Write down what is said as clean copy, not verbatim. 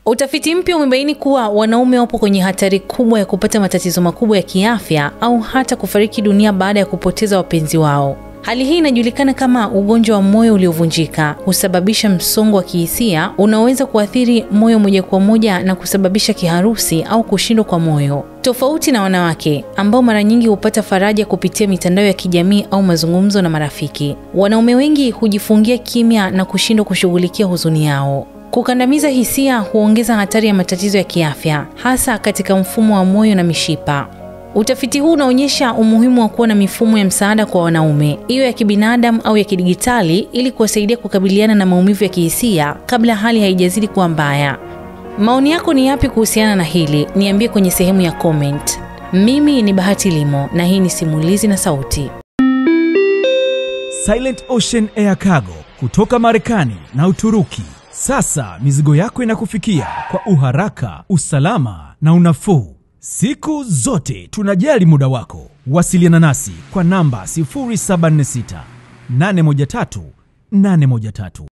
Utafiti mpya umebaini kuwa wanaume wapo kwenye hatari kubwa ya kupata matatizo makubwa ya kiafya au hata kufariki dunia baada ya kupoteza wapenzi wao. Hali hii inajulikana kama ugonjwa wa moyo uliovunjika. Husababisha msongo wa kihisia unaoweza kuathiri moyo moja kwa moja na kusababisha kiharusi au kushindwa kwa moyo. Tofauti na wanawake ambao mara nyingi hupata faraja kupitia mitandao ya kijamii au mazungumzo na marafiki, wanaume wengi hujifungia kimya na kushindwa kushughulikia huzuni yao. Kukandamiza hisia huongeza hatari ya matatizo ya kiafya, hasa katika mfumo wa moyo na mishipa. Utafiti huu unaonyesha umuhimu wa kuwa na mifumo ya msaada kwa wanaume, iwe ya kibinadamu au ya kidigitali, ili kuwasaidia kukabiliana na maumivu ya kihisia kabla hali haijazidi kuwa mbaya. Maoni yako ni yapi kuhusiana na hili? Niambie kwenye sehemu ya comment. Mimi ni Bahati Limo na hii ni Simulizi na Sauti. Silent Ocean Air Cargo kutoka Marekani na Uturuki. Sasa mizigo yako inakufikia kwa uharaka, usalama na unafuu. Siku zote tunajali muda wako. Wasiliana nasi kwa namba 0746 813 813.